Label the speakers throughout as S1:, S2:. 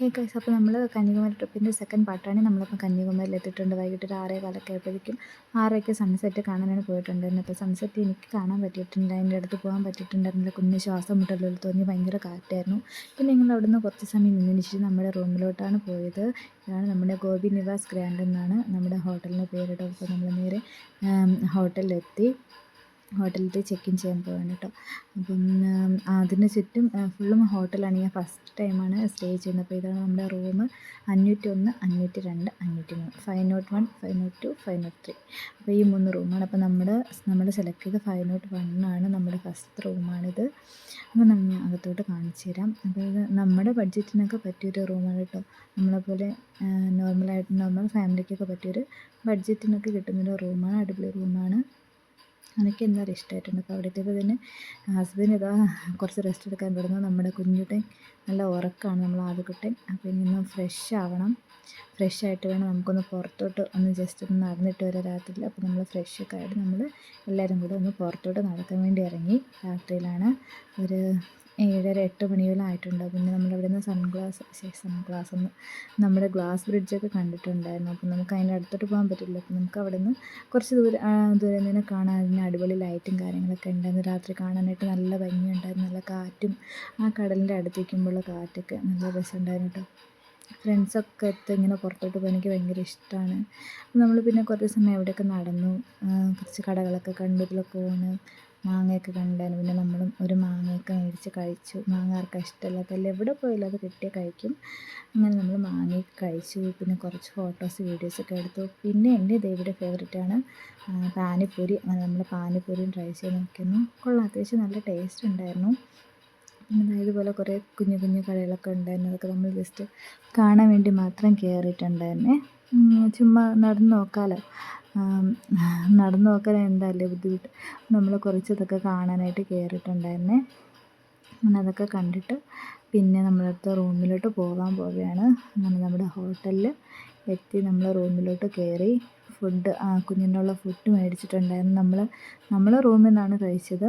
S1: Hey guys, അപ്പോൾ നമ്മൾ Kanyakumari ട്രിപ്പിൻ്റെ second പാർട്ടാണ്. നമ്മളിപ്പോൾ കന്യാകുമാരിയിൽ എത്തിയിട്ടുണ്ട്. വൈകിട്ട് ഒരു 6:15 ആയപ്പോഴേക്കും 6:00ക്ക് സൺസെറ്റ് കാണാനാണ് പോയിട്ടുണ്ടായിരുന്നത്. അപ്പോൾ സൺസെറ്റ് എനിക്ക് കാണാൻ പറ്റിയിട്ടുണ്ട്, അതിൻ്റെ അടുത്ത് പോകാൻ പറ്റിയിട്ടുണ്ടായിരുന്നില്ല. കുഞ്ഞ് ശ്വാസം മുട്ടലുകൾ തോന്നി, ഭയങ്കര കാറ്റായിരുന്നു. പിന്നെ ഞങ്ങൾ അവിടുന്ന് കുറച്ച് സമയം നിന്നതിന് ശേഷം നമ്മുടെ റൂമിലോട്ടാണ് പോയത്. ഇതാണ് നമ്മുടെ ഗോപി നിവാസ് ഗ്രാൻഡ് എന്നാണ് നമ്മുടെ ഹോട്ടലിന് പേരിട്ടത്. അപ്പോൾ നമ്മൾ നേരെ ഹോട്ടലിലെത്തി ചെക്ക് ഇൻ ചെയ്യാൻ പോവാണ് കേട്ടോ. അപ്പം അതിന് ചുറ്റും ഫുള്ളും ഹോട്ടലാണ്. ഞാൻ ഫസ്റ്റ് ടൈമാണ് സ്റ്റേ ചെയ്യുന്നത്. അപ്പോൾ ഇതാണ് നമ്മുടെ റൂം. 501, 502, 503, 501, 502, 503. അപ്പോൾ ഈ 3 റൂമാണ്. അപ്പോൾ നമ്മൾ സെലക്ട് ചെയ്ത് 501 ആണ് നമ്മുടെ ഫസ്റ്റ് റൂമാണിത്. അപ്പോൾ നമ്മൾ അകത്തോട്ട് കാണിച്ചു തരാം. അപ്പോൾ ഇത് നമ്മുടെ ബഡ്ജറ്റിനൊക്കെ പറ്റിയൊരു റൂമാണ് കേട്ടോ. നമ്മളെപ്പോലെ നോർമൽ ഫാമിലിക്കൊക്കെ പറ്റിയൊരു ബഡ്ജറ്റിനൊക്കെ കിട്ടുന്നൊരു റൂമാണ്. അടിപൊളി റൂമാണ്. എനിക്ക് എന്തായാലും ഇഷ്ടമായിട്ടുണ്ട്. അപ്പോൾ അവിടെ എത്തിയപ്പോൾ തന്നെ ഹസ്ബൻഡ് ഇതാ കുറച്ച് റെസ്റ്റ് എടുക്കാൻ തുടങ്ങുന്നു. നമ്മുടെ കുഞ്ഞുട്ടൻ നല്ല ഉറക്കമാണ്, നമ്മൾ ആദ്യക്കുട്ടൻ. അപ്പോൾ ഇനി ഒന്ന് ഫ്രഷ് ആവണം. ഫ്രഷ് ആയിട്ട് വേണം നമുക്കൊന്ന് പുറത്തോട്ട് ഒന്ന് ജസ്റ്റ് ഒന്ന് നടന്നിട്ട് വരാം രാത്രിയിൽ. അപ്പോൾ നമ്മൾ ഫ്രഷൊക്കെ ആയിട്ട് നമ്മൾ എല്ലാവരും കൂടെ ഒന്ന് പുറത്തോട്ട് നടക്കാൻ വേണ്ടി ഇറങ്ങി. രാത്രിയിലാണ് ഒരു 7:30, 8 മണിയോളം ആയിട്ടുണ്ടാകും. പിന്നെ നമ്മളവിടെ നിന്ന് സൺഗ്ലാസ് ഒന്ന് നമ്മുടെ ഗ്ലാസ് ബ്രിഡ്ജൊക്കെ കണ്ടിട്ടുണ്ടായിരുന്നു. അപ്പം നമുക്ക് അതിൻ്റെ അടുത്തോട്ട് പോകാൻ പറ്റില്ല. അപ്പം നമുക്ക് അവിടെ നിന്ന് കുറച്ച് ദൂരെ നിന്ന് കാണാൻ അതിന് അടിപൊളി ലൈറ്റും കാര്യങ്ങളൊക്കെ ഉണ്ടായിരുന്നു. രാത്രി കാണാനായിട്ട് നല്ല ഭംഗിയുണ്ടായിരുന്നു. നല്ല കാറ്റും ആ കടലിൻ്റെ അടുത്ത് നിൽക്കുമ്പോഴുള്ള കാറ്റൊക്കെ നല്ല രസമുണ്ടായിരുന്നു കേട്ടോ. ഫ്രണ്ട്സൊക്കെ ഇങ്ങനെ പുറത്തോട്ട് പോകാൻ എനിക്ക് ഭയങ്കര ഇഷ്ടമാണ്. നമ്മൾ പിന്നെ കുറച്ച് സമയം അവിടെയൊക്കെ നടന്നു, കുറച്ച് കടകളൊക്കെ കണ്ടു. ഇതിലൊക്കെ പോണ് മാങ്ങയൊക്കെ കണ്ടായിരുന്നു. പിന്നെ നമ്മളും ഒരു മാങ്ങയൊക്കെ മേടിച്ച് കഴിച്ചു. മാങ്ങ ആർക്കാണ് ഇഷ്ടമല്ലാത്തല്ല, എവിടെ പോയാലും അത് കിട്ടിയാൽ കഴിക്കും. അങ്ങനെ നമ്മൾ മാങ്ങയൊക്കെ കഴിച്ചു. പിന്നെ കുറച്ച് ഫോട്ടോസ് വീഡിയോസൊക്കെ എടുത്തു. പിന്നെ എൻ്റെ ദേവിയുടെ ഫേവറേറ്റാണ് പാനിപ്പൂരി. അങ്ങനെ നമ്മൾ പാനിപ്പൂരിയും ട്രൈ ചെയ്ത് നോക്കുന്നു. കൊള്ളാം, അത്യാവശ്യം നല്ല ടേസ്റ്റ് ഉണ്ടായിരുന്നു. പിന്നെ ഇതുപോലെ കുറേ കുഞ്ഞു കുഞ്ഞു കടകളൊക്കെ ഉണ്ടായിരുന്നു. അതൊക്കെ നമ്മൾ ജസ്റ്റ് കാണാൻ വേണ്ടി മാത്രം കയറിയിട്ടുണ്ടായിരുന്നേ. ചുമ്മാ നടന്ന് നോക്കാമല്ലോ. നടന്ന് നോക്കാൻ എന്താല്ലേ ബുദ്ധിമുട്ട്. നമ്മൾ കുറച്ചതൊക്കെ കാണാനായിട്ട് കയറിയിട്ടുണ്ടായിരുന്നേ. അങ്ങനെ അതൊക്കെ കണ്ടിട്ട് പിന്നെ നമ്മളടുത്ത റൂമിലോട്ട് പോകാൻ പോവുകയാണ്. അങ്ങനെ നമ്മുടെ ഹോട്ടലിൽ എത്തി നമ്മൾ റൂമിലോട്ട് കയറി. കുഞ്ഞിനുള്ള ഫുഡ് മേടിച്ചിട്ടുണ്ടായിരുന്നു. നമ്മൾ റൂമിൽ നിന്നാണ് കഴിച്ചത്.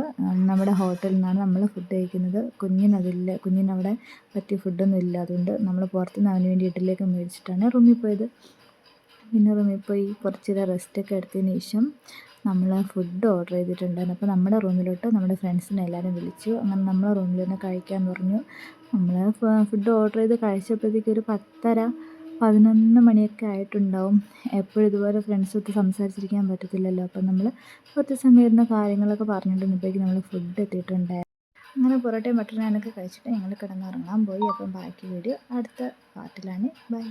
S1: നമ്മുടെ ഹോട്ടലിൽ നിന്നാണ് നമ്മൾ ഫുഡ് കഴിക്കുന്നത്. കുഞ്ഞിനവിടെ പറ്റിയ ഫുഡൊന്നും ഇല്ല. അതുകൊണ്ട് നമ്മൾ പുറത്തുനിന്ന് അവന് വേണ്ടി വീട്ടിലേക്ക് മേടിച്ചിട്ടാണ് റൂമിൽ പോയത്. പിന്നെ റൂമിൽ പോയി കുറച്ച് റെസ്റ്റൊക്കെ എടുത്തതിന് ശേഷം നമ്മൾ ഫുഡ് ഓർഡർ ചെയ്തിട്ടുണ്ടായിരുന്നു. അപ്പോൾ നമ്മുടെ റൂമിലോട്ട് നമ്മുടെ ഫ്രണ്ട്സിനെ എല്ലാവരും വിളിച്ചു. അങ്ങനെ നമ്മളെ റൂമിൽ തന്നെ കഴിക്കാൻ പറഞ്ഞു. നമ്മൾ ഫുഡ് ഓർഡർ ചെയ്ത് കഴിച്ചപ്പോഴത്തേക്ക് ഒരു 10:30, 11 മണിയൊക്കെ ആയിട്ടുണ്ടാവും. എപ്പോഴും ഇതുപോലെ ഫ്രണ്ട്സൊത്ത് സംസാരിച്ചിരിക്കാൻ പറ്റത്തില്ലല്ലോ. അപ്പം നമ്മൾ കുറച്ച് സമയം ഇരുന്ന കാര്യങ്ങളൊക്കെ പറഞ്ഞിട്ടുണ്ടെപ്പോഴേക്കും നമ്മൾ ഫുഡ് എത്തിയിട്ടുണ്ടായിരുന്നു. അങ്ങനെ പൊറോട്ടയും ബട്ടർ നാനൊക്കെ കഴിച്ചിട്ട് ഞങ്ങൾ കിടന്നുറങ്ങാൻ പോയി. അപ്പം ബാക്കി വീഡിയോ അടുത്ത പാർട്ടിലാണ്. ബൈ.